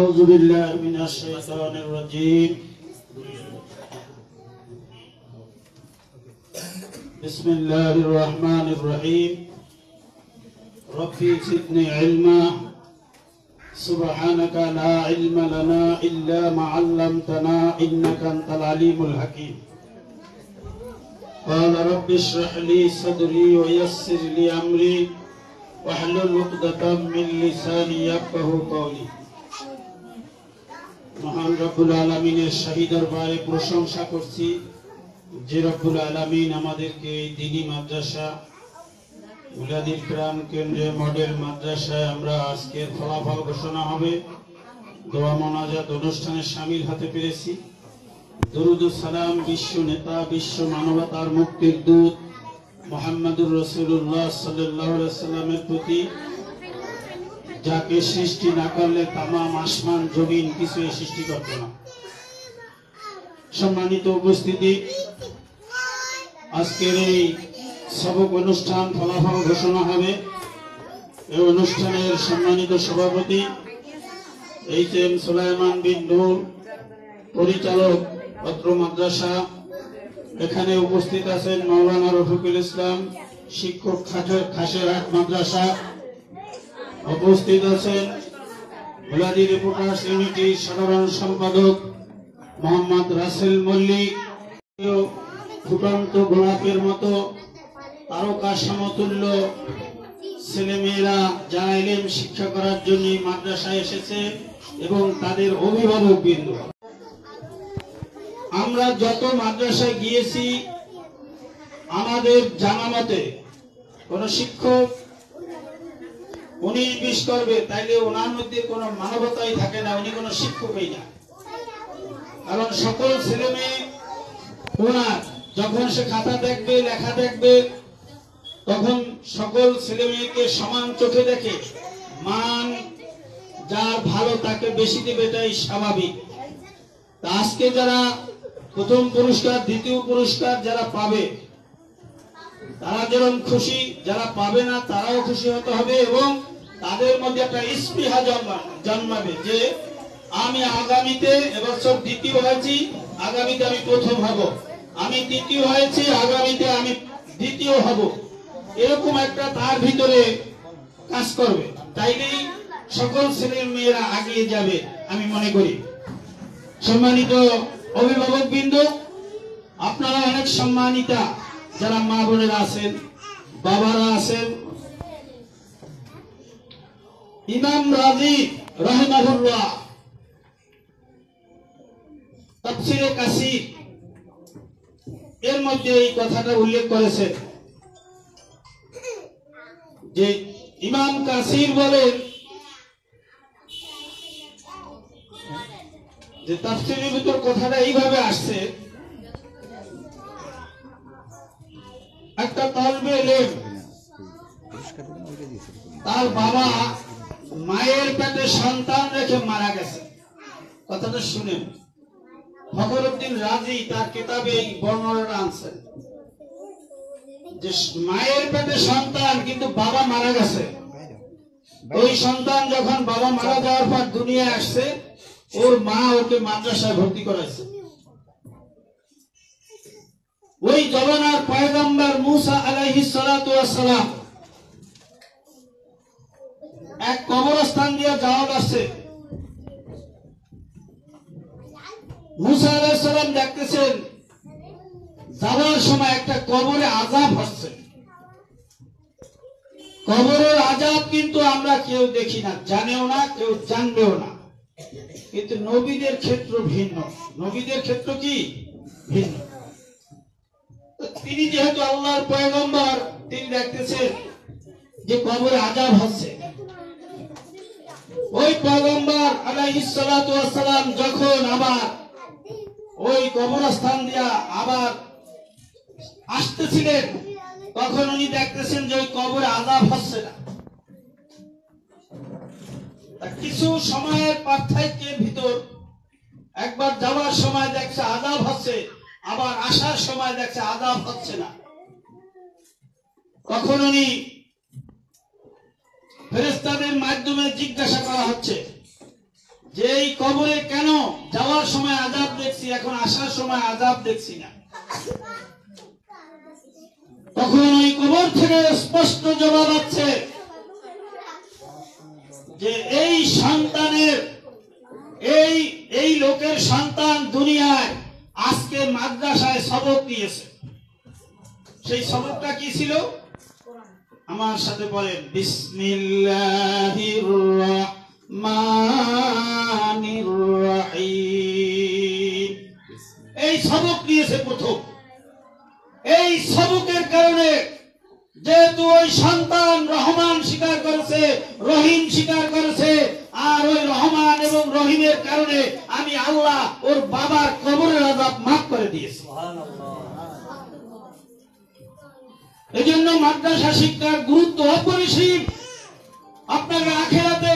أعوذ بالله من الشيطان الرجيم. بسم الله الرحمن الرحيم. ربي زدني علما سبحانك لا علم لنا إلا ما علمتنا إنك أنت العليم الحكيم. قال رب اشرح لي صدري ويسر لي أمري واحلل عقدة من لساني يفقهوا قولي. মহান রব্বুল আলামিনের শাহী দরবারে প্রশংসা করছি যে রব্বুল আলামিন আমাদেরকে এই দ্বীনি মাদ্রাসা উলাদিল কিরাম কেন্দ্রে মডেল মাদ্রাসায় আমরা আজকের ফলাফল ঘোষণা হবে দোয়া মোনাজাত অনুষ্ঠানে শামিল হতে পেরেছি। দরুদ ও সালাম বিশ্ব নেতা বিশ্ব মানবতার মুক্তির দূত মুহাম্মদুর রাসূলুল্লাহ সাল্লাল্লাহু আলাইহি ওয়াসাল্লামের প্রতি, যাকে সৃষ্টি না করলে তামাম আসমান জমিন কিছু সৃষ্টি করত না। সম্মানিত উপস্থিতি, আজকের এই সবক অনুষ্ঠান ফলাফল ঘোষণা হবে। এই অনুষ্ঠানের সম্মানিত সভাপতি এইচ.এম. সুলাইমান বিন নূর, পরিচালক পত্র মাদ্রাসা। এখানে উপস্থিত আছেন মাওলানা রফিকুল ইসলাম, শিক্ষক খাসেরহাট মাদ্রাসা। উপস্থিত আছেন উলাদি রিপোর্টার্স ইউনিটির সাধারণ সম্পাদক মোহাম্মদ রাসেল মল্লিক। ফুটন্ত গোলাপের মতো তারকা সমতুল্য ছেলেমেয়েরা যারা ইলম শিক্ষা করার জন্য মাদ্রাসায় এসেছে এবং তাদের অভিভাবক বিন্দু। আমরা যত মাদ্রাসায় গিয়েছি আমাদের জানা মতে কোন শিক্ষক 19-20 করবে তাইলে ওনার মধ্যে কোনো মানবতাই থাকে না, উনি কোনো শিক্ষকই না। কারণ সকল ছেলে মেয়ে ওনার যখন সে খাতা দেখবে লেখা দেখবে তখন সকল ছেলে মেয়েকে সমান চোখে দেখে, মান যার ভালো তাকে বেশি দেবে, এটাই স্বাভাবিক। আজকে যারা প্রথম পুরস্কার দ্বিতীয় পুরস্কার যারা পাবে তারা যেরকম খুশি, যারা পাবে না তারাও খুশি হতে হবে এবং তাদের মধ্যে একটা স্পৃহা জন্মাবে যে আমি আগামীতে, এবছর দ্বিতীয় হয়েছি আগামীতে আমি প্রথম হব, আমি তৃতীয় হয়েছি আগামীতে আমি দ্বিতীয় হব, এরকম একটা তার ভিতরে কাজ করবে। তাইলেই সকল ছেলে মেয়েরা এগিয়ে যাবে আমি মনে করি। সম্মানিত অভিভাবক বৃন্দ, আপনারা অনেক সম্মানিতা যারা মা বোনেরা আছেন, বাবারা আছেন। ইমাম রাজি রাহিমাহুল্লাহ তাফসীরে কাসীর এর মধ্যে এই কথাটা উল্লেখ করেছেন যে ইমাম কাসীর বলেন যে তাফসীরের ভিতর কথাটা এইভাবে আসছে, একটা তালবে ইলম তার বাবা মায়ের পেটে সন্তান রেখে মারা গেছে। কথাটা শুনেন, ফখরুদ্দিন রাজি তার কিতাবে এই বর্ণনাটা আনছেন যে মায়ের পেটে সন্তান কিন্তু বাবা মারা গেছে। ওই সন্তান যখন বাবা মারা যাওয়ার পর দুনিয়ায় আসছে, ওর মা ওকে মাদ্রাসায় ভর্তি করাইছে। ওই জমানার পয়গম্বর মুসা আলাইহিস সালাতু ওয়াস সালাম এক কবরস্থান দিয়ে যাওয়া আসছে। মুসা আলাইহিস সালাম দেখতেছেন যাওয়ার সময় একটা কবরে আযাব হচ্ছে। কবরের আযাব কিন্তু আমরা কেউ দেখি না, জানেও না, কেউ জানবেও না, কিন্তু নবীদের ক্ষেত্র ভিন্ন। নবীদের ক্ষেত্র কি ভিন্ন। তিনি যেহেতু আল্লাহর পয়গম্বর, তিনি দেখতেছেন যে কবরে আযাব হচ্ছে। ওই পয়গম্বর আলাইহিস সালাতু ওয়াস সালাম যখন আবার ওই কবরস্থান দিয়া আবার আসতেছিলেন তখন উনি দেখতেছেন যে ওই কবরে আযাব হচ্ছে না। কিছু সময়ের পার্থক্যের ভিতর একবার যাওয়ার সময় দেখছে আযাব হচ্ছে, আবার আসার সময় দেখছে আযাব হচ্ছে না। তখন উনি ফেরেশতাদের মাধ্যমে জিজ্ঞাসা করা হচ্ছে যে এই কবরে কেন যাওয়ার সময় আযাব দেখছি, এখন আসার সময় আযাব দেখছি না। তখন ওই কবর থেকে স্পষ্ট জবাব আছে যে এই সন্তানের এই লোকের সন্তান দুনিয়ায় আজকে মাদ্রাসায় সবক দিয়েছে। সেই সবকটা কি ছিল? আমার সাথে বলেন, বিসমিল্লাহির রাহমানির রাহিম। এই সবক দিয়েছে প্রথম। এই সবকের কারণে যেহেতু ওই সন্তান রহমান স্বীকার করেছে, রহিম স্বীকার করেছে, আর ওই রহমান এবং রহিমের কারণে আমি আল্লাহ ওর বাবার কবরের আযাব মাফ করে দিয়েছি। এজন্য মাদ্রাসা শিক্ষার গুরুত্ব অপরিসীম। আপনাকে আখিরাতে